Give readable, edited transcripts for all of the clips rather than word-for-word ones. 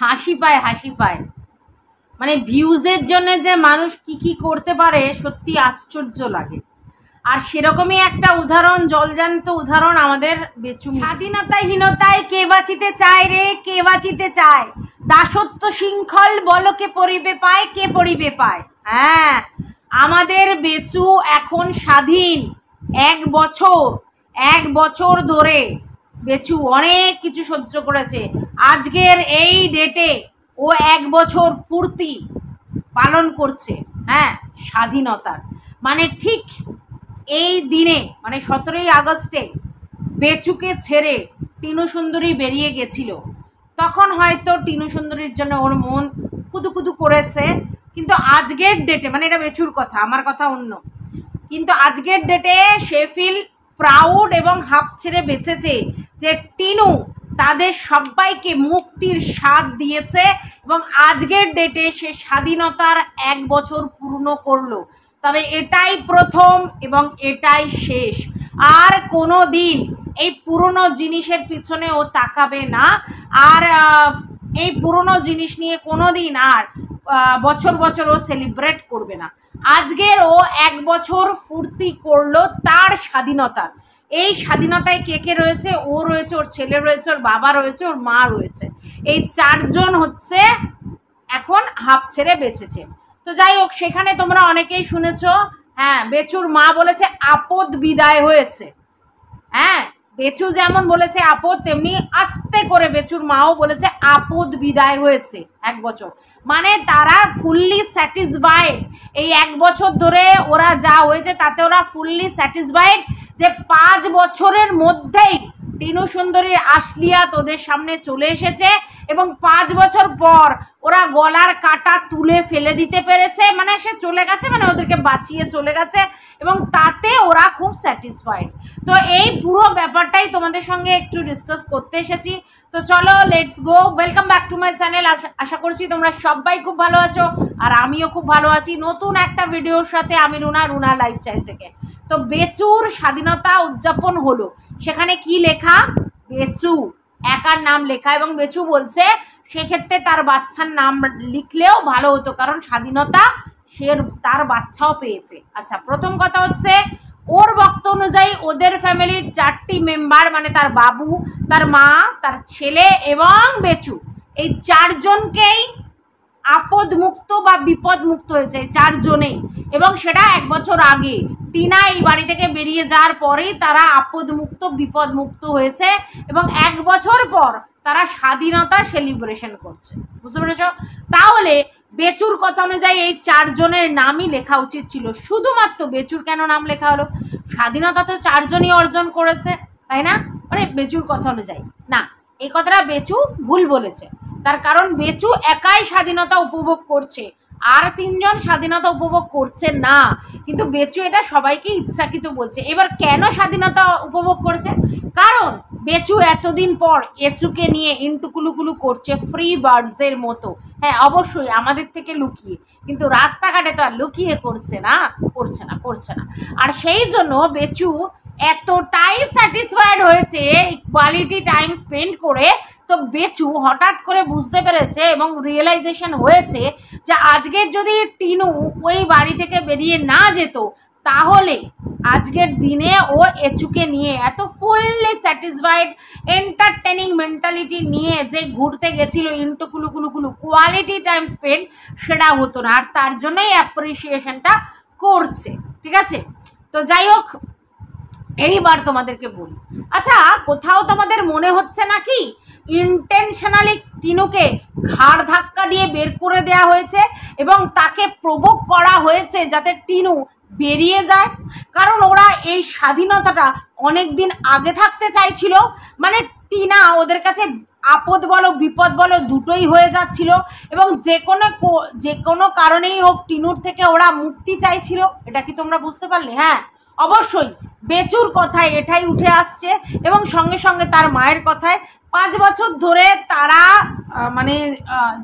হাসি পায় হাসি পায়। মানে ভিউজের জন্য যে মানুষ কি কি করতে পারে সত্যি আশ্চর্য লাগে। আর সেরকমই একটা উদাহরণ, জলজান্ত উদাহরণ আমাদের বেচু। স্বাধীনতাহীনতায় কে বাঁচিতে চায় রে, কে বাঁচিতে চায়? দাসত্ব শৃঙ্খল বলো কে পড়িবে পায়, কে পড়িবে পায়? হ্যাঁ, আমাদের বেচু এখন স্বাধীন। এক বছর ধরে বেচু অনেক কিছু সহ্য করেছে। আজকের এই ডেটে ও 1 বছর পূর্তি পালন করছে। হ্যাঁ, স্বাধীনতার মানে ঠিক এই দিনে, মানে 17ই আগস্টে বেচুকে ছেড়ে টিনু সুন্দরী বেরিয়ে গেছিল। তখন হয়তো টিনু সুন্দরীর জন্য ওর মন কুদুকুদু করেছে, কিন্তু আজকের ডেটে, মানে এটা বেচুর কথা, আমার কথা অন্য, কিন্তু আজকের ডেটে সে ফিল প্রাউড এবং হাঁপ ছেড়ে বেঁচেছে যে টিনু তাদের সবাইকে মুক্তির স্বাদ দিয়েছে এবং আজকের ডেটে সে স্বাধীনতার 1 বছর পূর্ণ করলো। তবে এটাই প্রথম এবং এটাই শেষ। আর কোনো দিন এই পুরনো জিনিসের পিছনে ও তাকাবে না। আর এই পুরনো জিনিস নিয়ে কোনো দিন আর বছর বছর ও সেলিব্রেট করবে না। আজকের ও 1 বছর ফুর্তি করলো তার স্বাধীনতার। এই স্বাধীনতায় কে কে রয়েছে? ও রয়েছে, ওর ছেলে রয়েছে, ওর বাবা রয়েছে, ওর মা রয়েছে। এই 4 জন হচ্ছে এখন হাঁপ ছেড়ে বেঁচেছে। তো যাই হোক, সেখানে তোমরা অনেকেই শুনেছো, হ্যাঁ, বেচুর মা বলেছে আপদ বিদায় হয়েছে। হ্যাঁ, বেচু যেমন বলেছে আপদ, তেমনি আস্তে করে বেচুর মাও বলেছে আপদ বিদায় হয়েছে 1 বছর। মানে তারা ফুললি স্যাটিসফাইড। এই 1 বছর ধরে ওরা যা হয়েছে তাতে ওরা ফুললি স্যাটিসফাইড যে 5 বছরের মধ্যেই টিনু সুন্দরীর আশলিয়াত ওদের সামনে চলে এসেছে এবং 5 বছর পর ওরা গলার কাটা তুলে ফেলে দিতে পেরেছে। মানে সে চলে গেছে, মানে ওদেরকে বাঁচিয়ে চলে গেছে এবং তাতে ওরা খুব স্যাটিসফাইড। তো এই পুরো ব্যাপারটাই তোমাদের সঙ্গে একটু ডিসকাস করতে এসেছি। তো চলো, let's go. Welcome back to my channel. আশা করছি তোমরা সবাই খুব ভালো আছো আর আমিও খুব ভালো আছি। নতুন একটা ভিডিওর সাথে আমি রুনা লাইফস্টাইল থেকে। তো বেচুর স্বাধীনতা উদযাপন হলো, সেখানে কি লেখা? বেচু একার নাম লেখা এবং বেচু বলছে সেক্ষেত্রে তার বাচ্চার নাম লিখলেও ভালো হতো, কারণ স্বাধীনতা সে তার বাচ্চাও পেয়েছে। আচ্ছা, প্রথম কথা হচ্ছে ওর বক্তব্য অনুযায়ী ওদের ফ্যামিলির 4টি মেম্বার, মানে তার বাবু, তার মা, তার ছেলে এবং বেচু, এই 4 জনকেই আপদ মুক্ত বা বিপদ মুক্ত হয়েছে, 4 জনেই। এবং সেটা 1 বছর আগে টিনা এই বাড়ি থেকে বেরিয়ে যাওয়ার পরেই তারা আপদ মুক্ত বিপদ মুক্ত হয়েছে এবং 1 বছর পর তারা স্বাধীনতা সেলিব্রেশন করছে। বুঝতে পেরেছ? তাহলে বেচুর কথা অনুযায়ী এই 4 জনের নামই লেখা উচিত ছিল। শুধুমাত্র বেচুর কেন নাম লেখা হলো? স্বাধীনতা তো 4 জনই অর্জন করেছে, তাই না? মানে বেচুর কথা অনুযায়ী না, এই কথাটা বেচু ভুল বলেছে। তার কারণ বেচু একাই স্বাধীনতা উপভোগ করছে, আর 3 জন স্বাধীনতা উপভোগ করছে না। কিন্তু বেচু এটা সবাইকে ইচ্ছাকৃত বলছে। এবার কেন স্বাধীনতা উপভোগ করছে? কারণ বেচু এতদিন পর এচুকে নিয়ে ইন্টুকুলুকুলু করছে ফ্রি বার্ডসের মতো। হ্যাঁ, অবশ্যই আমাদের থেকে লুকিয়ে, কিন্তু রাস্তাঘাটে তো আর লুকিয়ে করছে না। আর সেই জন্য বেচু এতটাই স্যাটিসফাইড হয়েছে কোয়ালিটি টাইম স্পেন্ড করে। তো বেচু হঠাৎ করে বুঝতে পেরেছে এবং রিয়েলাইজেশন হয়েছে যে আজকের যদি টিনু ওই বাড়ি থেকে বেরিয়ে না যেত, তাহলে আজকের দিনে ও এচুকে নিয়ে এত ফুললি স্যাটিসফাইড এন্টারটেনিং মেন্টালিটি নিয়ে যে ঘুরতে গেছিল ইন্টুকুলুকুলুকুলু কোয়ালিটি টাইম স্পেন্ড, সেটা হতো না। আর তার জন্যই অ্যাপ্রিসিয়েশনটা করছে। ঠিক আছে? তো যাই হোক, এইবার তোমাদেরকে বলি, আচ্ছা, কোথাও তোমাদের মনে হচ্ছে নাকি ইন্টেনশনালি টিনুকে ঘাড় ধাক্কা দিয়ে বের করে দেওয়া হয়েছে এবং তাকে প্রভোগ করা হয়েছে যাতে টিনু বেরিয়ে যায়? কারণ ওরা এই স্বাধীনতাটা অনেক দিন আগে থাকতে চাইছিল। মানে টিনা ওদের কাছে আপদ বলো বিপদ বলো দুটোই হয়ে যাচ্ছিল এবং যে কোনো কারণেই হোক টিনুর থেকে ওরা মুক্তি চাইছিল। এটা কি তোমরা বুঝতে পারলে? হ্যাঁ, অবশ্যই বেচুর কথায় এটাই উঠে আসছে এবং সঙ্গে সঙ্গে তার মায়ের কথায়। 5 বছর ধরে তারা মানে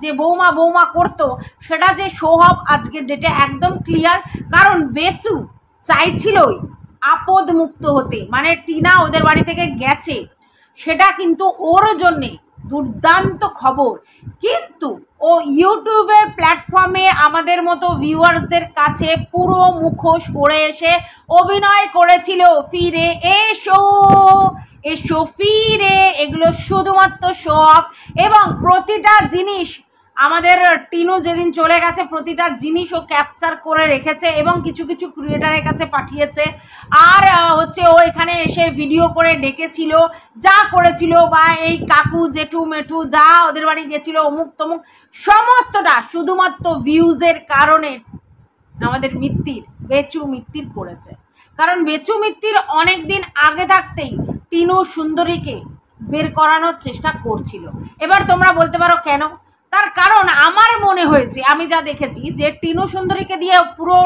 যে বৌমা করতো, সেটা যে শো অফ আজকের ডেটে একদম ক্লিয়ার। কারণ বেচু চাইছিলই আপদ মুক্ত হতে, মানে টিনা ওদের বাড়ি থেকে গেছে সেটা কিন্তু ওর জন্যে দুর্দান্ত খবর। কিন্তু ও ইউটিউবের প্ল্যাটফর্মে আমাদের মতো ভিউয়ার্সদের কাছে পুরো মুখোশ পরে এসে অভিনয় করেছিল ফিরে এসো এসো ফিরে, এগুলো শুধুমাত্র শো অফ। এবং প্রতিটা জিনিস আমাদের টিনু যেদিন চলে গেছে প্রতিটা জিনিস ও ক্যাপচার করে রেখেছে এবং কিছু কিছু ক্রিয়েটারের কাছে পাঠিয়েছে। আর হচ্ছে ও এখানে এসে ভিডিও করে ডেকেছিল, যা করেছিল, বা এই কাকু জেঠু মেঠু যা ওদের বাড়ি গেছিল অমুক তমুক সমস্তটা শুধুমাত্র ভিউজের কারণে আমাদের বেচু মিত্তির করেছে। কারণ বেচু মিত্তির অনেক দিন আগে থাকতেই টিনু সুন্দরীকে বের করানোর চেষ্টা করছিল। এবার তোমরা বলতে পারো কেন? তার কারণ আমার মনে হয়েছে, আমি যা দেখেছি, যে টিনু সুন্দরীকে দিয়ে পুরো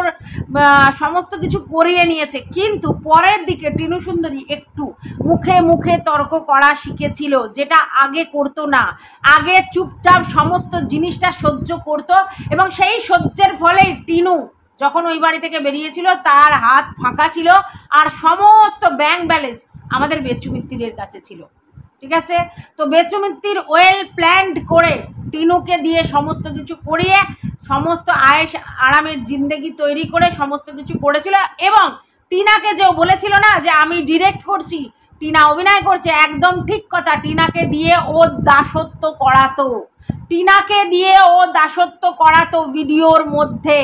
সমস্ত কিছু করিয়ে নিয়েছে, কিন্তু পরের দিকে টিনু সুন্দরী একটু মুখে মুখে তর্ক করা শিখেছিল, যেটা আগে করতো না। আগে চুপচাপ সমস্ত জিনিসটা সহ্য করতো এবং সেই সহ্যের ফলে টিনু যখন ওই বাড়ি থেকে বেরিয়েছিল তার হাত ফাঁকা ছিল আর সমস্ত ব্যাংক ব্যালেন্স আমাদের বেচু মিত্তিরের কাছে ছিল। ঠিক আছে, তো বেচু মিত্তির ওয়েল প্ল্যান্ড করে টিনুকে দিয়ে সমস্ত কিছু করিয়ে সমস্ত আয়েশ আরামের জিন্দেগি তৈরি করে সমস্ত কিছু করেছিল। এবং টিনাকে যে বলেছিল না যে আমি ডিরেক্ট করছি, টিনা অভিনয় করছে, একদম ঠিক কথা। টিনাকে দিয়ে ও দাসত্ব করাতো, টিনাকে দিয়ে ও দাসত্ব করাতো ভিডিওর মধ্যে।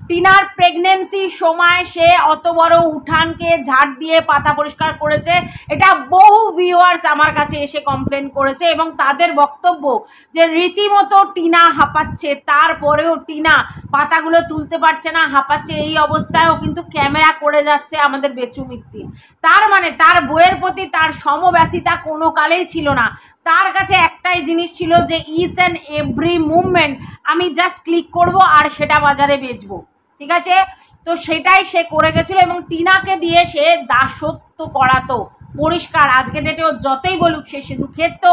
টিনার প্রেগনেন্সির সময় সে অত বড় উঠানকে ঝাড় দিয়ে পাতা পরিষ্কার করেছে, এটা বহু ভিউয়ার্স আমার কাছে এসে কমপ্লেন করেছে এবং তাদের বক্তব্য যে রীতিমতো টিনা হাঁপাচ্ছে, তারপরেও টিনা পাতাগুলো তুলতে পারছে না, হাঁপাচ্ছে। এই অবস্থায়ও কিন্তু ক্যামেরা করে যাচ্ছে আমাদের বেচু মিত্তির। তার মানে তার বইয়ের প্রতি তার সমব্যথিতা কোনো কালেই ছিল না। তার কাছে একটাই জিনিস ছিল যে ইচ অ্যান্ড এভরি মুভমেন্ট আমি জাস্ট ক্লিক করব আর সেটা বাজারে বেচবো। ঠিক আছে, তো সেটাই সে করে গেছিলো এবং টিনাকে দিয়ে সে দাসত্ব করাতো পরিষ্কার। আজকে ডেটেও যতই বলুক সে শুধু খেত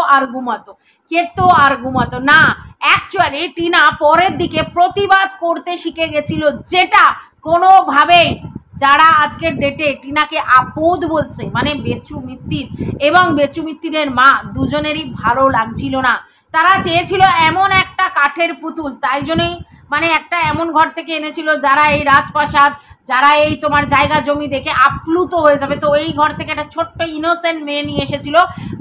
আর ঘুমাতো না। অ্যাকচুয়ালি টিনা পরের দিকে প্রতিবাদ করতে শিখে গেছিল, যেটা কোনোভাবেই যারা আজকের ডেটে টিনাকে আপদ বলছে, মানে বেচু মিত্তির এবং বেচু মিত্তিরের মা দুজনেরই ভালো লাগছিল না। তারা চেয়েছিল এমন একটা কাঠের পুতুল, তাই জন্যই মানে একটা এমন ঘর থেকে এনেছিল যারা এই রাজপ্রাসাদ, যারা এই তোমার জায়গা জমি দেখে আপ্লুত হয়ে যাবে। তো এই ঘর থেকে একটা ছোট্ট ইনোসেন্ট মেয়ে নিয়ে এসেছিল,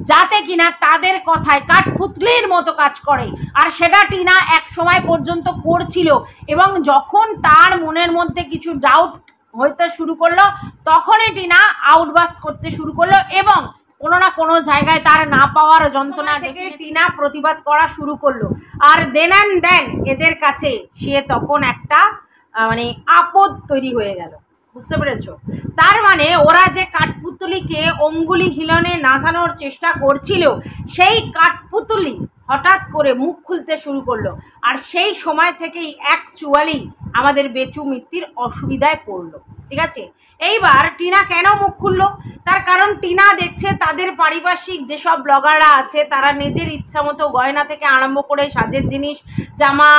যাতে কিনা তাদের কথায় কাঠপুতলির মতো কাজ করে। আর সেটা টিনা এক সময় পর্যন্ত করছিল এবং যখন তার মনের মধ্যে কিছু ডাউট হইতে শুরু করলো তখনই টিনা আউটবাস্ট করতে শুরু করলো এবং কোনো না কোনো জায়গায় তার না পাওয়ার যন্ত্রণা থেকে টিনা প্রতিবাদ করা শুরু করলো। আর দেন অ্যান্ড দেন এদের কাছে সে তখন একটা মানে আপদ তৈরি হয়ে গেল, বুঝতে পেরেছো? তার মানে ওরা যে কাঠপুতলিকে অঙ্গুলি হিলনে নাচানোর চেষ্টা করছিল, সেই কাঠপুতলি হঠাৎ করে মুখ খুলতে শুরু করলো। আর সেই সময় থেকেই অ্যাকচুয়ালি আমাদের বেচু মিত্তির অসুবিধায় পড়লো। ঠিক আছে, এইবার টিনা কেন মুখ খুললো? তার কারণ টিনা দেখছে তাদের পারিপার্শ্বিক যেসব ব্লগাররা আছে তারা নিজের ইচ্ছা মতো গয়না থেকে আরম্ভ করে সাজের জিনিস, জামা,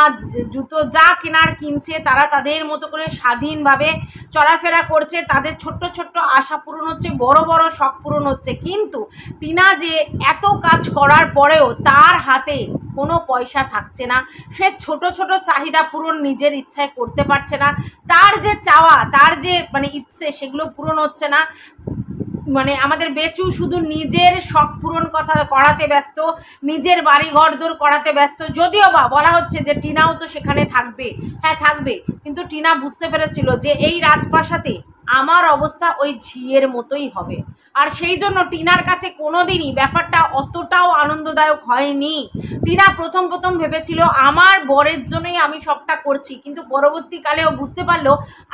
জুতো যা কেনার কিনছে, তারা তাদের মতো করে স্বাধীনভাবে চলাফেরা করছে, তাদের ছোট্ট ছোট্ট আশা পূরণ হচ্ছে, বড় বড় শখ পূরণ হচ্ছে। কিন্তু টিনা যে এত কাজ করার পরেও তার হাতে কোনো পয়সা থাকছে না, সে ছোট ছোট চাহিদা পূরণ নিজের ইচ্ছায় করতে পারছে না, তার যে চাওয়া, তার যে মানে ইচ্ছে, সেগুলো পূরণ হচ্ছে না। মানে আমাদের বেচু শুধু নিজের শখ পূরণ করাতে ব্যস্ত, নিজের বাড়ি ঘরদোর করাতে ব্যস্ত। যদিও বা বলা হচ্ছে যে টিনাও তো সেখানে থাকবে, হ্যাঁ থাকবে, কিন্তু টিনা বুঝতে পেরেছিল যে এই রাজপ্রাসাদে আমার অবস্থা ওই ঝিয়ের মতোই হবে। আর সেই জন্য টিনার কাছে কোনোদিনই ব্যাপারটা অতটাও আনন্দদায়ক হয়নি। টিনা প্রথম ভেবেছিল আমার বরের জন্যই আমি সবটা করছি, কিন্তু পরবর্তীকালেও বুঝতে পারলো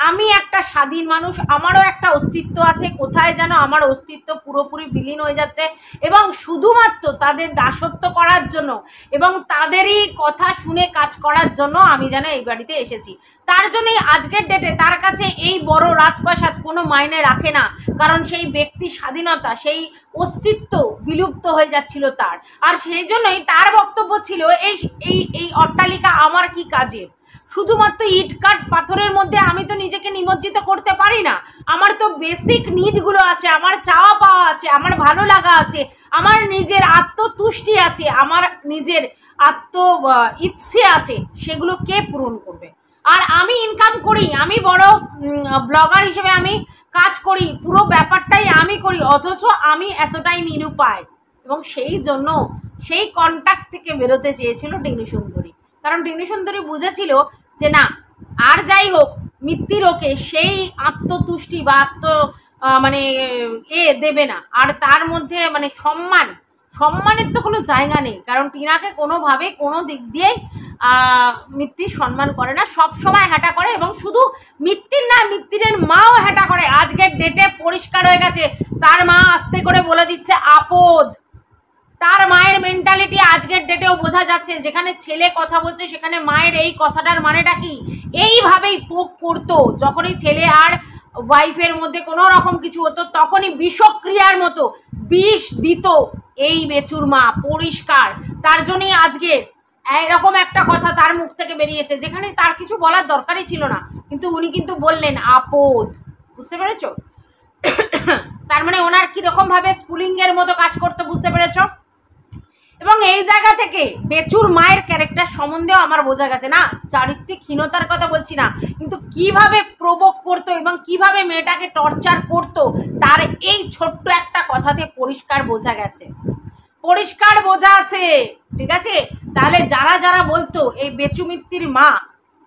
আমি একটা স্বাধীন মানুষ, আমারও একটা অস্তিত্ব আছে, কোথায় যেন আমার অস্তিত্ব পুরোপুরি বিলীন হয়ে যাচ্ছে এবং শুধুমাত্র তাদের দাসত্ব করার জন্য এবং তাদেরই কথা শুনে কাজ করার জন্য আমি যেন এই বাড়িতে এসেছি। তার জন্যই আজকের ডেটে তার কাছে এই বড় রাজপ্রাসাদ কোনো মাইনে রাখে না, কারণ সেই ব্যক্তি স্বাধীনতা, সেই অস্তিত্ব বিলুপ্ত হয়ে যাচ্ছিল তার। আর সেই জন্যই তার বক্তব্য ছিল এই এই এই অট্টালিকা আমার কি কাজের? শুধুমাত্র ইট কাঠ পাথরের মধ্যে আমি তো নিজেকে নিমজ্জিত করতে পারি না। আমার তো বেসিক নিডগুলো আছে, আমার চাওয়া পাওয়া আছে, আমার ভালো লাগা আছে, আমার নিজের আত্মতুষ্টি আছে, আমার নিজের ইচ্ছে আছে, সেগুলো কে পূরণ করবে? আর আমি ইনকাম করি, আমি বড় ব্লগার হিসেবে আমি কাজ করি, পুরো ব্যাপারটাই আমি করি, অথচ আমি এতটাই নিরুপায়। এবং সেই জন্য সেই কন্ট্যাক্ট থেকে বেরোতে চেয়েছিল টিনু সুন্দরী, কারণ টিনু সুন্দরী বুঝেছিল যে না, আর যাই হোক মিত্তির ওকে সেই আত্মতুষ্টি বা মানে দেবে না। আর তার মধ্যে মানে সম্মানের তো কোনো জায়গা নেই, কারণ টিনাকে কোনোভাবে কোনো দিক দিয়েই মিত্তির সম্মান করে না, সব সময় হ্যাটা করে। এবং শুধু মিত্তির না, মিত্তিরের মাও হ্যাটা করে। আজকের ডেটে পরিষ্কার হয়ে গেছে, তার মা আস্তে করে বলে দিচ্ছে আপদ। তার মায়ের মেন্টালিটি আজকের ডেটেও বোঝা যাচ্ছে, যেখানে ছেলে কথা বলছে সেখানে মায়ের এই কথাটার মানেটা কি, এইভাবেই পোক করতো। যখনই ছেলে আর ওয়াইফের মধ্যে কোনো রকম কিছু হতো, তখনই বিষক্রিয়ার মতো বিষ দিত এই বেচুর মা, পরিষ্কার। তার জন্যই আজকে এরকম একটা কথা তার মুখ থেকে বেরিয়েছে, যেখানে তার কিছু বলার দরকারই ছিল না, কিন্তু উনি কিন্তু বললেন আপদ। বুঝতে পেরেছ? তার মানে ওনার কীরকমভাবে স্পুলিংয়ের মতো কাজ করতে, বুঝতে পেরেছ? এবং এই জায়গা থেকে বেচুর মায়ের ক্যারেক্টার সম্বন্ধেও আমার বোঝা গেছে, না চারিত্রিক হীনতার কথা বলছি না, কিন্তু কিভাবে প্রভোগ করতো এবং কিভাবে মেয়েটাকে টর্চার করতো, তার এই ছোট্ট একটা কথাতে পরিষ্কার বোঝা গেছে, পরিষ্কার বোঝা আছে। ঠিক আছে? তাহলে যারা যারা বলতো এই বেচু মিত্তির মা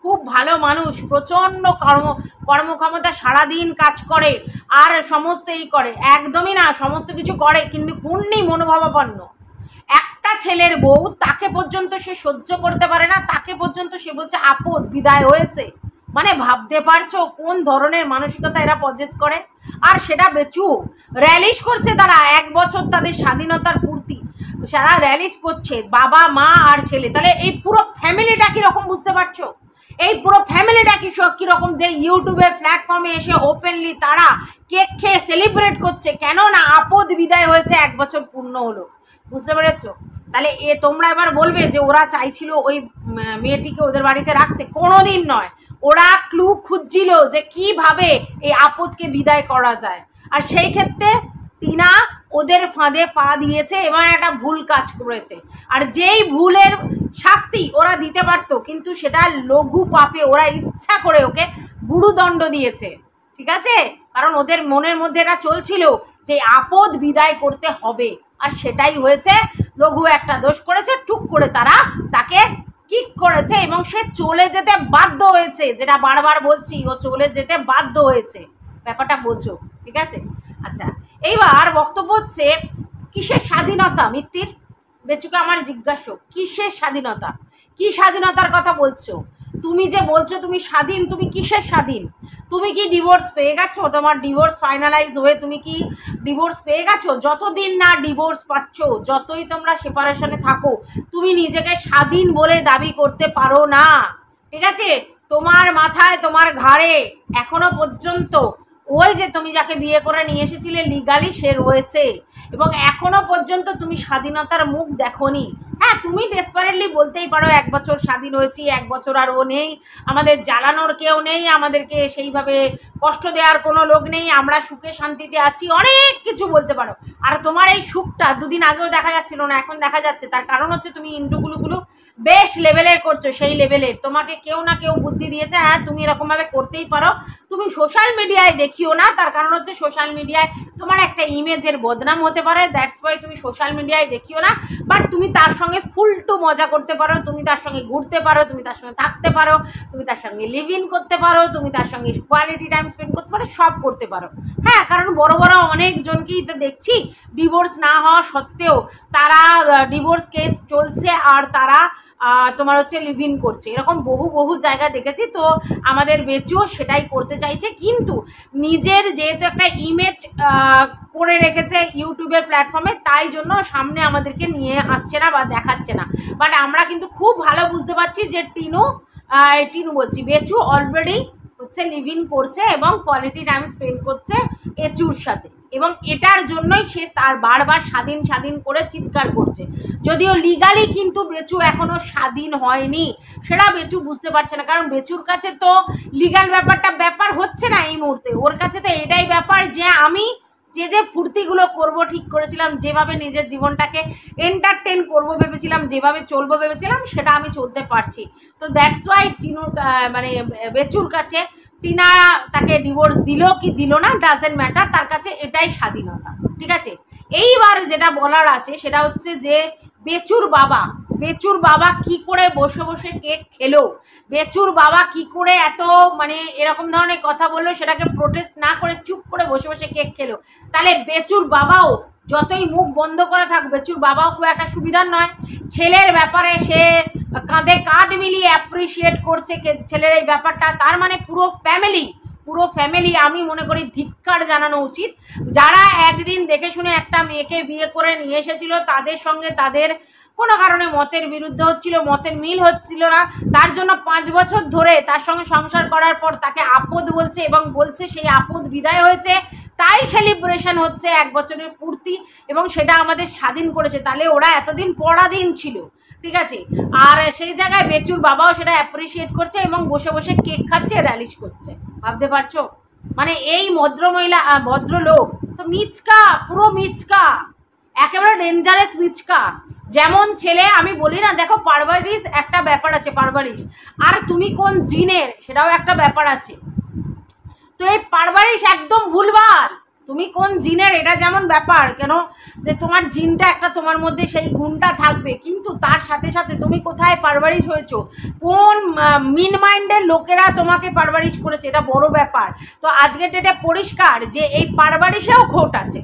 খুব ভালো মানুষ, প্রচণ্ড কর্মক্ষমতা, সারাদিন কাজ করে আর সমস্ত এই করে, একদমই না, সমস্ত কিছু করে কিন্তু পূর্ণি মনোভাবাপন্ন। একটা ছেলের বউ, তাকে পর্যন্ত সে সহ্য করতে পারে না, তাকে পর্যন্ত সে বলছে আপদ, বিদায় হয়েছে। মানে ভাবতে পারছো কোন ধরনের মানসিকতা এরা পজেস করে? আর সেটা বেচু র্যালিশ করছে, তারা 1 বছর তাদের স্বাধীনতার পূর্তি, সারা র্যালিশ করছে, বাবা মা আর ছেলে। তাহলে এই পুরো ফ্যামিলিটা কীরকম, বুঝতে পারছো? এই পুরো ফ্যামিলিটা কীরকম, যে ইউটিউবের প্ল্যাটফর্মে এসে ওপেনলি তারা কেক খেয়ে সেলিব্রেট করছে, কেন না আপদ বিদায় হয়েছে, 1 বছর পূর্ণ হলো। বুঝতে পেরেছো? তাহলে তোমরা এবার বলবে যে ওরা চাইছিল ওই মেয়েটিকে ওদের বাড়িতে রাখতে? কোনোদিন নয়, ওরা ক্লু খুঁজছিল যে কিভাবে এই আপদকে বিদায় করা যায়। আর সেই ক্ষেত্রে টিনা ওদের ফাঁদে পা দিয়েছে এবং একটা ভুল কাজ করেছে। আর যেই ভুলের শাস্তি ওরা দিতে পারতো, কিন্তু সেটা লঘু পাপে ওরা ইচ্ছা করে ওকে গুরুদণ্ড দিয়েছে। ঠিক আছে? কারণ ওদের মনের মধ্যে এটা চলছিল যে আপদ বিদায় করতে হবে, আর সেটাই হয়েছে। লঘু একটা দোষ করেছে, টুক করে তারা তাকে কিক করেছে এবং সে চলে যেতে বাধ্য হয়েছে। যেটা বারবার বলছি, ও চলে যেতে বাধ্য হয়েছে, ব্যাপারটা বোঝো। ঠিক আছে? আচ্ছা, এইবার বক্তব্য হচ্ছে কিসের স্বাধীনতা মিত্তির? বেচুকে আমার জিজ্ঞাসা, কিসের স্বাধীনতা? কি স্বাধীনতার কথা বলছো? তুমি যে বলছো তুমি স্বাধীন, তুমি কিসের স্বাধীন? তুমি কি ডিভোর্স পেয়ে গেছো? তোমার ডিভোর্স ফাইনালাইজ হয়ে তুমি কি ডিভোর্স পেয়ে গেছো? যতদিন না ডিভোর্স পাচ্ছ, যতই তোমরা সেপারেশনে থাকো, তুমি নিজেকে স্বাধীন বলে দাবি করতে পারো না। ঠিক আছে? তোমার মাথায়, তোমার ঘাড়ে এখনো পর্যন্ত ওই যে তুমি যাকে বিয়ে করে নিয়ে এসেছিলে লিগালি, সে রয়েছে, এবং এখনো পর্যন্ত তুমি স্বাধীনতার মুখ দেখোনি। হ্যাঁ, তুমি ডেসপারেটলি বলতেই পারো 1 বছর স্বাধীন হয়েছি, 1 বছর আর ও নেই, আমাদের জ্বালানোর কেউ নেই, আমাদেরকে সেইভাবে কষ্ট দেওয়ার কোনো লোক নেই, আমরা সুখে শান্তিতে আছি, অনেক কিছু বলতে পারো। আর তোমার এই সুখটা 2 দিন আগেও দেখা যাচ্ছিল না, এখন দেখা যাচ্ছে। তার কারণ হচ্ছে তুমি ইন্টুগুলো বেশ লেভেলের করছো, সেই লেভেলের তোমাকে কেউ না কেউ বুদ্ধি দিয়েছে, হ্যাঁ তুমি এরকমভাবে করতেই পারো। তুমি সোশ্যাল মিডিয়ায় দেখিও না, তার কারণ হচ্ছে সোশ্যাল মিডিয়ায় তোমার একটা ইমেজের বদনাম হতে পারে, দ্যাটস ওয়াই তুমি সোশ্যাল মিডিয়ায় দেখিও না। বাট তুমি তার সঙ্গে ফুলটু মজা করতে পারো, তুমি তার সঙ্গে ঘুরতে পারো, তুমি তার সঙ্গে থাকতে পারো, তুমি তার সঙ্গে লিভ ইন করতে পারো, তুমি তার সঙ্গে কোয়ালিটি টাইম স্পেন্ড করতে পারো, সব করতে পারো। হ্যাঁ, কারণ বড় বড় অনেকজনকেই তো দেখছি ডিভোর্স না হওয়া সত্ত্বেও তারা ডিভোর্স কেস চলছে আর তারা তোমার হচ্ছে লিভ ইন করছে, এরকম বহু জায়গা দেখেছি। তো আমাদের বেচুও সেটাই করতে চাইছে, কিন্তু নিজের যেহেতু একটা ইমেজ করে রেখেছে ইউটিউবের প্ল্যাটফর্মে, তাই জন্য সামনে আমাদেরকে নিয়ে আসছে না বা দেখাচ্ছে না। বাট আমরা কিন্তু খুব ভালো বুঝতে পারছি যে টিনু বলছি, বেচু অলরেডি হচ্ছে লিভ ইন করছে এবং কোয়ালিটি টাইম স্পেন্ড করছে এচুর সাথে, এবং এটার জন্যই সে তার বারবার স্বাধীন করে চিৎকার করছে। যদিও লিগালি কিন্তু বেচু এখনও স্বাধীন হয়নি, সেটা বেচু বুঝতে পারছে না, কারণ বেচুর কাছে তো লিগাল ব্যাপার হচ্ছে না এই মুহূর্তে। ওর কাছে তো এটাই ব্যাপার যে আমি যে যে ফুর্তিগুলো করব ঠিক করেছিলাম, যেভাবে নিজের জীবনটাকে এন্টারটেন করব ভেবেছিলাম, যেভাবে চলবো ভেবেছিলাম, সেটা আমি চলতে পারছি। তো দ্যাটস ওয়াই টিনুর মানে বেচুর কাছে টিনা তাকে ডিভোর্স দিল কি দিল না ডাজেন্ট ম্যাটার, তার কাছে এটাই স্বাধীনতা। ঠিক আছে, এইবার যেটা বলার আছে সেটা হচ্ছে যে বেচুর বাবা কি করে বসে বসে কেক খেলো, বেচুর বাবা কি করে এত মানে এরকম ধরনের কথা বললো, সেটাকে প্রোটেস্ট না করে চুপ করে বসে বসে কেক খেলো। তাহলে বেচুর বাবাও যতই মুখ বন্ধ করে থাক, বেচুর বাবাও খুব একটা সুবিধার নয়। ছেলের ব্যাপারে সে কাঁধে কাঁধ মিলিয়ে অ্যাপ্রিসিয়েট করছে ছেলের এই ব্যাপারটা, তার মানে পুরো ফ্যামিলি আমি মনে করি ধিক্কার জানানো উচিত। যারা একদিন দেখে শুনে একটা মেয়েকে বিয়ে করে নিয়ে এসেছিল, তাদের সঙ্গে তাদের কোনো কারণে মতের বিরুদ্ধে হচ্ছিল, মতের মিল হচ্ছিল না, তার জন্য 5 বছর ধরে তার সঙ্গে সংসার করার পর তাকে আপদ বলছে এবং বলছে সেই আপদ বিদায় হয়েছে, তাই সেলিব্রেশন হচ্ছে 1 বছরের পূর্তি, এবং সেটা আমাদের স্বাধীন করেছে। তাহলে ওরা এতদিন পরাধীন ছিল, ঠিক আছে। আর সেই জায়গায় বেচুর বাবাও সেটা অ্যাপ্রিসিয়েট করছে এবং বসে বসে কেক খাচ্ছে, র্যালিশ করছে। ভাবতে পারছো? মানে এই ভদ্রলোক তো মিচকা, পুরো মিচকা, একেবারে ডেঞ্জারাস মিচকা। যেমন ছেলে আমি বলি না, দেখো পারভারিশ একটা ব্যাপার আছে, পারভারিশ আর তুমি কোন জিনের সেটাও একটা ব্যাপার আছে। তো এই পারভারিশ একদম ভুলভাল, তুমি কোন জিনের এটা যেমন ব্যাপার, কেন যে তোমার জিনটা একটা তোমার মধ্যে সেই গুণটা থাকবে, কিন্তু তার সাথে সাথে তুমি কোথায় পারভারিশ হয়েছো, কোন মিন মাইন্ডের লোকেরা তোমাকে পারভারিশ করেছে, এটা বড় ব্যাপার। তো আজকের ডেটে পরিষ্কার যে এই পারভারিশেও খোট আছে,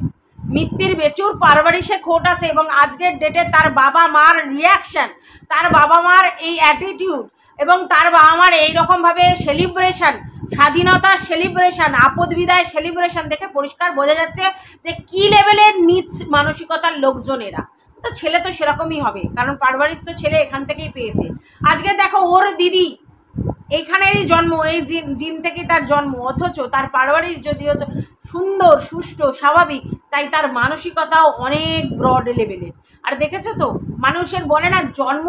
মিত্তির বেচুর পারভারিশে খোট আছে, এবং আজকের ডেটে তার বাবা মার রিয়াকশান, তার বাবা মার এই অ্যাটিটিউড এবং তার বাবা মার এইরকমভাবে সেলিব্রেশন, স্বাধীনতার সেলিব্রেশন, আপদ বিদায় সেলিব্রেশন দেখে পরিষ্কার বোঝা যাচ্ছে যে কী লেভেলের নিচ মানসিকতার লোকজন এরা। তো ছেলে তো সেরকমই হবে, কারণ পারভারিশ তো ছেলে এখান থেকেই পেয়েছে। আজকে দেখো ওর দিদি এইখানেরই জন্ম, এই জিন থেকেই তার জন্ম, অথচ তার পারভারিশ যদিও তো সুন্দর, সুষ্ঠু, স্বাভাবিক, তাই তার মানসিকতাও অনেক ব্রড লেভেলের। আর দেখেছো তো, মানুষের বলে না জন্ম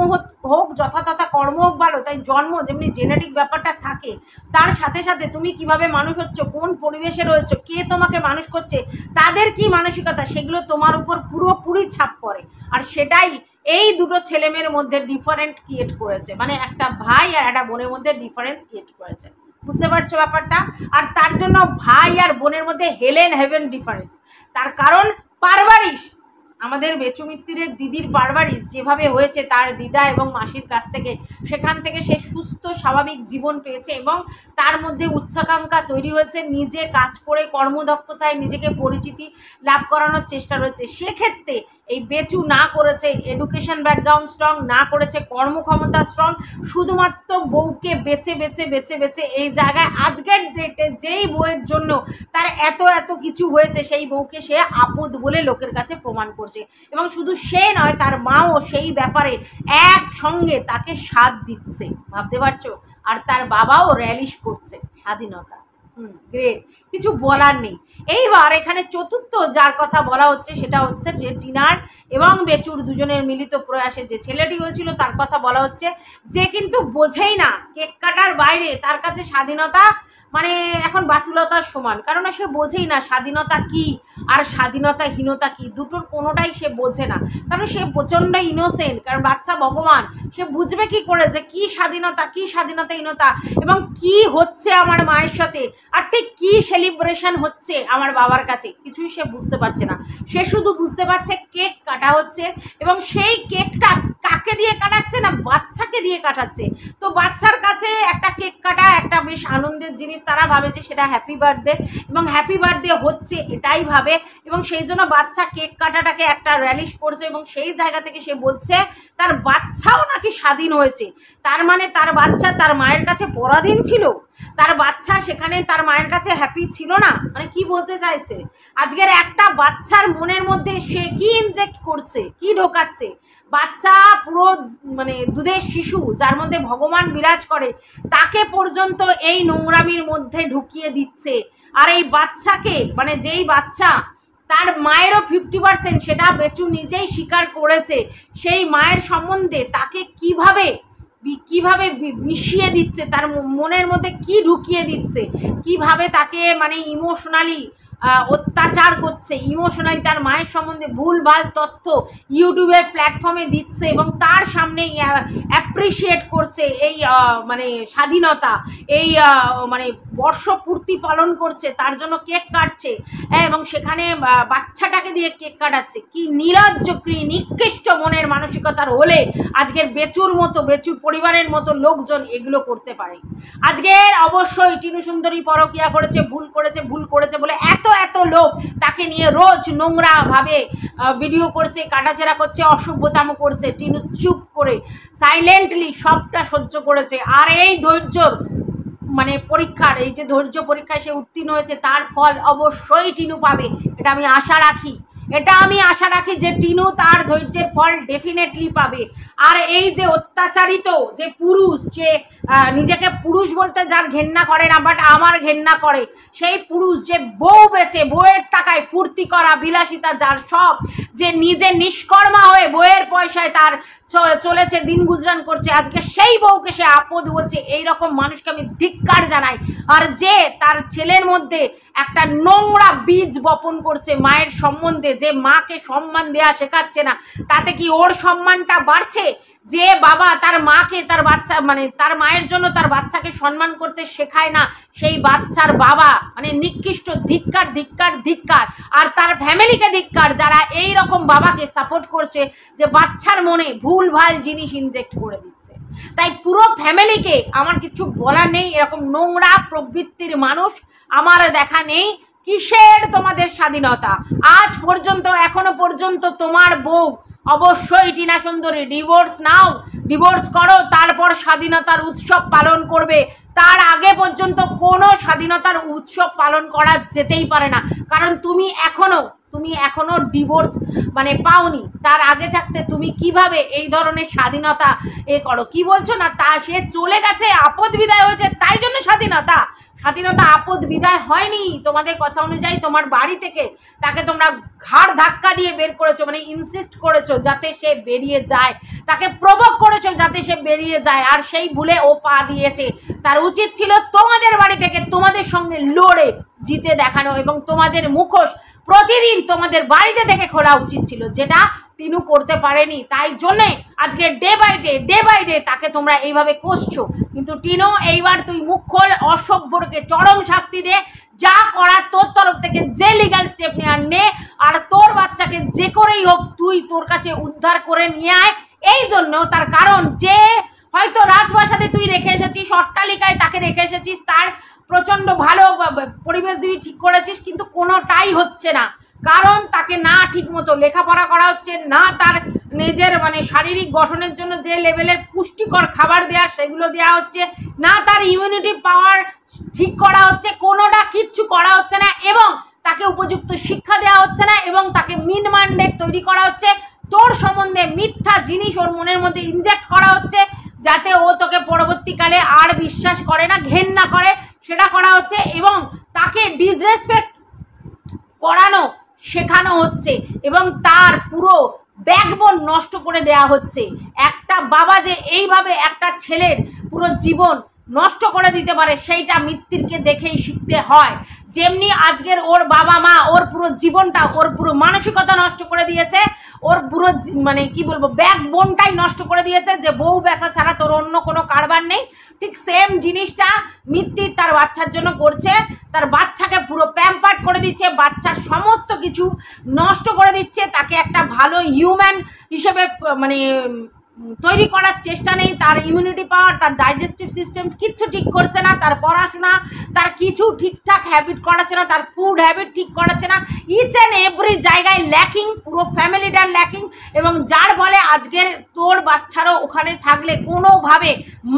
হোক যথাতথা, কর্ম হোক ভালো, তাই জন্ম যেমনি জেনেটিক ব্যাপারটা থাকে, তার সাথে সাথে তুমি কিভাবে মানুষ হচ্ছ, কোন পরিবেশে রয়েছো, কে তোমাকে মানুষ করছে, তাদের কি মানসিকতা, সেগুলো তোমার উপর পুরোপুরি ছাপ পড়ে। আর সেটাই এই দুটো ছেলেমেয়ের মধ্যে ডিফারেন্ট ক্রিয়েট করেছে, মানে একটা ভাই আর একটা বোনের মধ্যে ডিফারেন্স ক্রিয়েট করেছে। বুঝতে পারছো ব্যাপারটা? আর তার জন্য ভাই আর বোনের মধ্যে হেলেন হেভেন ডিফারেন্স। তার কারণ পারভারিশ, আমাদের বেচু মিত্তিরের দিদির পারভারিশ যেভাবে হয়েছে তার দিদা এবং মাসির কাছ থেকে, সেখান থেকে সে সুস্থ স্বাভাবিক জীবন পেয়েছে এবং তার মধ্যে উচ্চাকাঙ্ক্ষা তৈরি হয়েছে, নিজে কাজ করে কর্মদক্ষতায় নিজেকে পরিচিতি লাভ করানোর চেষ্টা রয়েছে। সেক্ষেত্রে এই বেচু না করেছে এডুকেশন ব্যাকগ্রাউন্ড স্ট্রং, না করেছে কর্মক্ষমতা স্ট্রং, শুধুমাত্র বউকে বেছে বেছে বেছে বেছে এই জায়গায় আজকের ডেটে যেই বউয়ের জন্য তার এত কিছু হয়েছে, সেই বউকে সে আপদ বলে লোকের কাছে প্রমাণ করছে। এবং শুধু সে নয়, তার মাও সেই ব্যাপারে একসঙ্গে তাকে সাথ দিচ্ছে। ভাবতে পারছো? আর তার বাবাও র্যালিশ করছে স্বাধীনতা। গ্রেট, কিছু বলার নেই। এইবার এখানে চতুর্থ যার কথা বলা হচ্ছে সেটা হচ্ছে যে টিনার এবং বেচুর দুজনের মিলিত প্রয়াসে যে ছেলেটি হয়েছিল তার কথা বলা হচ্ছে, যে কিন্তু বোঝেই না কেক কাটার বাইরে তার কাছে স্বাধীনতা মানে এখন বাতুলতার সমান, কারণ সে বোঝেই না স্বাধীনতা কি আর স্বাধীনতাহীনতা কি, দুটোর কোনোটাই সে বোঝে না, কারণ সে প্রচণ্ড ইনোসেন্ট, কারণ বাচ্চা ভগবান, সে বুঝবে কি করে যে কী স্বাধীনতাহীনতা এবং কি হচ্ছে আমার মায়ের সাথে, আর ঠিক কী সেলিব্রেশন হচ্ছে আমার বাবার কাছে, কিছুই সে বুঝতে পারছে না। সে শুধু বুঝতে পারছে কেক কাটা হচ্ছে, এবং সেই কেকটা কাকে দিয়ে কাটাচ্ছে না, বাচ্চাকে দিয়ে কাটাচ্ছে। তো বাচ্চার কাছে একটা কেক কাটা একটা বেশ আনন্দের জিনিস, তারা ভাবে যে সেটা হ্যাপি বার্থডে, এবং হ্যাপি বার্থডে হচ্ছে এটাই ভাবে, এবং সেই জন্য বাচ্চা কেক কাটাটাকে একটা র্যালিশ করছে, এবং সেই জায়গা থেকে সে বলছে তার বাচ্চাও নাকি স্বাধীন হয়েছে। তার মানে তার বাচ্চা তার মায়ের কাছে পরাধীন ছিল, তার বাচ্চা সেখানে তার মায়ের কাছে হ্যাপি ছিল না, মানে কি বলতে চাইছে? আজকের একটা বাচ্চার মনের মধ্যে সে কি ইনজেক্ট করছে, কি ঢোকাচ্ছে? বাচ্চা পুরো মানে দুধের শিশু, যার মধ্যে ভগবান বিরাজ করে, তাকে পর্যন্ত এই নোংরামির মধ্যে ঢুকিয়ে দিচ্ছে। আর এই বাচ্চাকে মানে যেই বাচ্চা, তার মায়েরও 50%, সেটা বেচু নিজেই স্বীকার করেছে, সেই মায়ের সম্বন্ধে তাকে কিভাবে মিশিয়ে দিচ্ছে, তার মনের মধ্যে কি ঢুকিয়ে দিচ্ছে, কিভাবে তাকে মানে ইমোশনালি অত্যাচার করছে, ইমোশনালি তার মায়ের সম্বন্ধে ভুলভাল তথ্য ইউটিউবের প্ল্যাটফর্মে দিচ্ছে এবং তার সামনে অ্যাপ্রিসিয়েট করছে এই মানে স্বাধীনতা, এই মানে বর্ষপূর্তি পালন করছে, তার জন্য কেক কাটছে, এবং সেখানে বাচ্চাটাকে দিয়ে কেক কাটাচ্ছে। কি নির্লজ্জ, কি নিকৃষ্ট মনের মানসিকতার হলে আজকের বেচুর মতো, বেচুর পরিবারের মতো লোকজন এগুলো করতে পারে। আজকের অবশ্যই টিনু সুন্দরী পরকিয়া করেছে, ভুল করেছে বলে এত লোক তাকে নিয়ে রোজ নোংরাভাবে ভিডিও করছে, কাটাছেড়া করছে, অসভ্যতাম করছে। টিনু চুপ করে সাইলেন্টলি সবটা সহ্য করেছে। আর এই ধৈর্যর মানে পরীক্ষার, এই যে ধৈর্য পরীক্ষায় সে উত্তীর্ণ হয়েছে, তার ফল অবশ্যই টিনু পাবে। এটা আমি আশা রাখি যে টিনু তার ধৈর্যের ফল ডেফিনেটলি পাবে। আর এই যে অত্যাচারিত যে পুরুষ, যে নিজেকে পুরুষ বলতে যার ঘেন্না করে না, বাট আমার ঘেন্না করে, সেই পুরুষ যে বউ বেচে, বউয়ের টাকায় ফুর্তি করা, বিলাসিতা যার সব, যে নিজে নিষ্কর্মা হয়ে বউয়ের পয়সায় তার চলেছে, দিন গুজরান করছে, আজকে সেই বউকে সে আপদ বলছে। এইরকম মানুষকে আমি ধিক্কার জানাই। আর যে তার ছেলের মধ্যে একটা নোংরা বীজ বপন করছে মায়ের সম্বন্ধে, যে মাকে সম্মান দেয়া শেখাচ্ছে না, তাতে কি ওর সম্মানটা বাড়ছে? যে বাবা তার মাকে, তার বাচ্চা মানে তার মায়ের জন্য তার বাচ্চাকে সম্মান করতে শেখায় না, সেই বাচ্চার বাবা মানে নিকৃষ্ট, ধিক্কার। আর তার ফ্যামিলিকে ধিক্কার, যারা এই রকম বাবাকে সাপোর্ট করছে, যে বাচ্চার মনে ভুলভাল জিনিস ইনজেক্ট করে দিচ্ছে। তাই পুরো ফ্যামিলিকে আমার কিছু বলার নেই। এরকম নোংরা প্রবৃত্তির মানুষ আমার দেখা নেই। কিসের তোমাদের স্বাধীনতা? আজ পর্যন্ত, এখনো পর্যন্ত তোমার বউ অবশ্যই টিনা সুন্দরী ডিভোর্স নাও, ডিভোর্স করো, তারপর স্বাধীনতার উৎসব পালন করবে। তার আগে পর্যন্ত কোনো স্বাধীনতার উৎসব পালন করা যেতেই পারে না, কারণ তুমি এখনো ডিভোর্স মানে পাওনি। তার আগে থাকতে তুমি কিভাবে এই ধরনের স্বাধীনতা করো? কি বলছো না, তা সে চলে গেছে, আপদ বিদায় হয়েছে, তাই জন্য স্বাধীনতা আপদ বিদায় হয়নি। তোমাদের কথা অনুযায়ী তোমার বাড়ি থেকে তাকে তোমরা ঘাড় ধাক্কা দিয়ে বের করেছো, মানে ইনসিস্ট করেছো যাতে সে বেরিয়ে যায়, তাকে প্রভোগ করেছো যাতে সে বেরিয়ে যায়, আর সেই ভুলে ও পা দিয়েছে। তার উচিত ছিল তোমাদের বাড়ি থেকে তোমাদের সঙ্গে লড়ে জিতে দেখানো, এবং তোমাদের মুখোশ প্রতিদিন তোমাদের বাড়িতে থেকে খোলা উচিত ছিল, যেটা টিনু করতে পারেনি। তাই জন্যে আজকে ডে বাই ডে তাকে তোমরা এইভাবে কষছো। কিন্তু টিনু, এইবার তুই মুখ খোল, অসভ্যকে চরম শাস্তি দে, যা করার তোর তরফ থেকে যে লিগাল স্টেপ নেওয়ার নে, আর তোর বাচ্চাকে যে করেই হোক তুই তোর কাছে উদ্ধার করে নিয়ে আয়। এই জন্য, তার কারণ যে হয়তো রাজপ্রাসাদে তুই রেখে এসেছিস, অট্টালিকায় তাকে রেখে এসেছিস, তার প্রচণ্ড ভালো পরিবেশ দিবি ঠিক করেছিস, কিন্তু কোনোটাই হচ্ছে না। কারণ তাকে না ঠিক মতো লেখাপড়া করা হচ্ছে, না তার নিজের মানে শারীরিক গঠনের জন্য যে লেভেলের পুষ্টিকর খাবার দেওয়া সেগুলো দেওয়া হচ্ছে, না তার ইমিউনিটি পাওয়ার ঠিক করা হচ্ছে, কোনোটা কিচ্ছু করা হচ্ছে না, এবং তাকে উপযুক্ত শিক্ষা দেওয়া হচ্ছে না, এবং তাকে মিন মাইন্ডেড তৈরি করা হচ্ছে। তোর সম্বন্ধে মিথ্যা জিনিস ওর মনের মধ্যে ইনজেক্ট করা হচ্ছে, যাতে ও তোকে পরবর্তীকালে আর বিশ্বাস করে না, ঘেন্না করে, সেটা করা হচ্ছে, এবং তাকে ডিসরেসপেক্ট করানো শেখানো হচ্ছে, এবং তার পুরো ব্যাকবোন নষ্ট করে দেয়া হচ্ছে। একটা বাবা যে এইভাবে একটা ছেলের পুরো জীবন নষ্ট করে দিতে পারে, সেইটা মৃত্যুকে দেখেই শিখতে হয়। যেমনি আজকের ওর বাবা মা ওর পুরো জীবনটা, ওর পুরো মানসিকতা নষ্ট করে দিয়েছে, ওর পুরো মানে কি বলবো ব্যাকবোনটাই নষ্ট করে দিয়েছে, যে বউ ব্যথা ছাড়া তোর অন্য কোনো কারবার নেই। ঠিক সেম জিনিসটা মৃত্যু তার বাচ্চার জন্য করছে। তার বাচ্চাকে পুরো প্যাম্পার্ড করে দিচ্ছে, বাচ্চার সমস্ত কিছু নষ্ট করে দিচ্ছে, তাকে একটা ভালো হিউম্যান হিসেবে মানে তৈরি করার চেষ্টা নেই। তার ইমিউনিটি পাওয়ার, তার ডাইজেস্টিভ সিস্টেম কিচ্ছু ঠিক করছে না, তার পড়াশোনা, তার কিছু ঠিকঠাক হ্যাবিট করাচ্ছে না, তার ফুড হ্যাবিট ঠিক করাচ্ছে না, ইচ অ্যান্ড এভরি জায়গায় ল্যাকিং, পুরো ফ্যামিলিটার ল্যাকিং, এবং যার ফলে আজকের তোর বাচ্চারও ওখানে থাকলে কোনোভাবে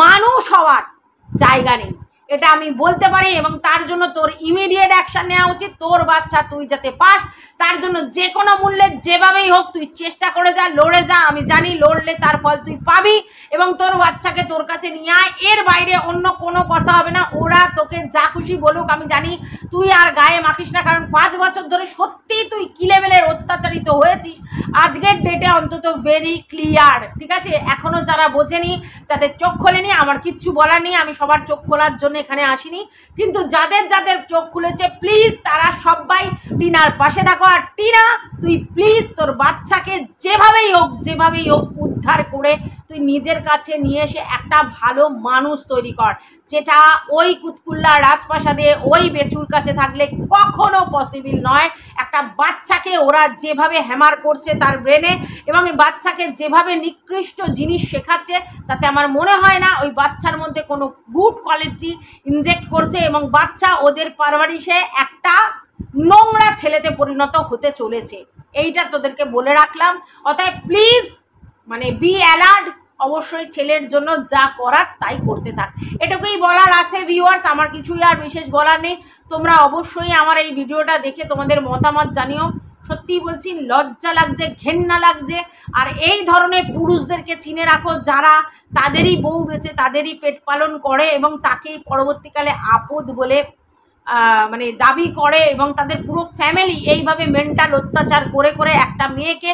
মানুষ হওয়ার জায়গা নেই, এটা আমি বলতে পারি। এবং তার জন্য তোর ইমিডিয়েট অ্যাকশান নেওয়া উচিত। তোর বাচ্চা তুই যাতে পাস, তার জন্য যে কোনো মূল্যে যেভাবেই হোক তুই চেষ্টা করে যা, লড়ে যা। আমি জানি লড়লে তার ফল তুই পাবি, এবং তোর বাচ্চাকে তোর কাছে নিয়ে আয়। এর বাইরে অন্য কোনো কথা হবে না। ওরা তোকে যা খুশি বলুক, আমি জানি তুই আর গায়ে মাখিস না, কারণ 5 বছর ধরে সত্যি তুই কী লেভেলের অত্যাচারিত হয়েছিস আজকের ডেটে অন্তত ভেরি ক্লিয়ার। ঠিক আছে, এখনও যারা বোঝেনি, যাদের চোখ খোলেনি, আমার কিচ্ছু বলার নেই, আমি সবার চোখ খোলার জন্য এখানে আসিনি, কিন্তু যাদের যাদের চোখ খুলেছে প্লিজ তারা সবাই টিনার পাশে থাকো। আর টিনা, তুই প্লিজ তোর বাচ্চাকে যেভাবেই হোক উদ্ধার করে তুই নিজের কাছে নিয়ে এসে একটা ভালো মানুষ তৈরি কর, যেটা ওই কুতকুল্লা রাজপ্রাসাদে ওই বেচুর কাছে থাকলে কখনো পসিবল নয়। একটা বাচ্চাকে ওরা যেভাবে হ্যামার করছে তার ব্রেনে, এবং এই বাচ্চাকে যেভাবে নিকৃষ্ট জিনিস শেখাচ্ছে, তাতে আমার মনে হয় না ওই বাচ্চার মধ্যে কোনো গুড কোয়ালিটি ইনজেক্ট করছে, এবং বাচ্চা ওদের পারভারিশে একটা নোংরা ছেলেতে পরিণত হতে চলেছে। এইটা তোদেরকে বলে রাখলাম। অতএব প্লিজ মানে বি অ্যালার্ট, অবশ্যই ছেলের জন্য যা করার তাই করতে থাক। এটুকুই বলার আছে ভিউয়ার্স, আমার কিছুই আর বিশেষ বলার নেই। তোমরা অবশ্যই আমার এই ভিডিওটা দেখে তোমাদের মতামত জানিও। সত্যিই বলছি, লজ্জা লাগছে, ঘেন্না লাগছে। আর এই ধরনের পুরুষদেরকে চিনে রাখো যারা তাদেরই বউ বেঁচে তাদেরই পেট পালন করে এবং তাকেই পরবর্তীকালে আপদ বলে মানে দাবি করে, এবং তাদের পুরো ফ্যামিলি এইভাবে মেন্টাল অত্যাচার করে করে একটা মেয়েকে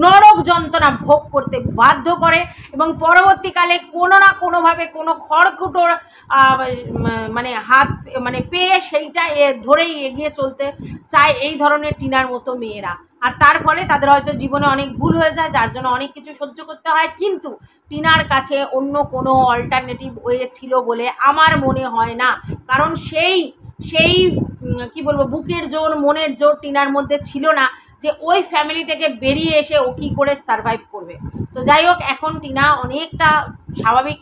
নরক যন্ত্রণা ভোগ করতে বাধ্য করে, এবং পরবর্তীকালে কোনো না কোনোভাবে কোনো খড়কুটোর মানে হাত মানে পেয়ে সেইটা ধরেই এগিয়ে চলতে চায় এই ধরনের টিনার মতো মেয়েরা। আর তার ফলে তাদের হয়তো জীবনে অনেক ভুল হয়ে যায়, যার জন্য অনেক কিছু সহ্য করতে হয়। কিন্তু টিনার কাছে অন্য কোনো অল্টারনেটিভ ওয়ে ছিল বলে আমার মনে হয় না, কারণ সেই কি বলবো, বুকের জোর মনের জোর টিনার মধ্যে ছিল না যে ওই ফ্যামিলি থেকে বেরিয়ে এসে ও কী করে সারভাইভ করবে। তো যাই হোক, এখন টিনা অনেকটা স্বাভাবিক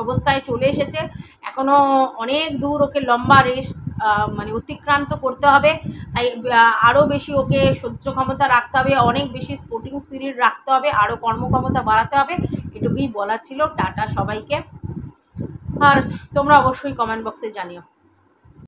অবস্থায় চলে এসেছে। এখনও অনেক দূর ওকে লম্বা রেস্ট মানে অতিক্রান্ত করতে হবে। তাই আরও বেশি ওকে সহ্য ক্ষমতা রাখতে হবে, অনেক বেশি স্পোর্টিং স্পিরিট রাখতে হবে, আরও কর্মক্ষমতা বাড়াতে হবে। এটুকুই বলা ছিল। টাটা সবাইকে। আর তোমরা অবশ্যই কমেন্ট বক্সে জানিও।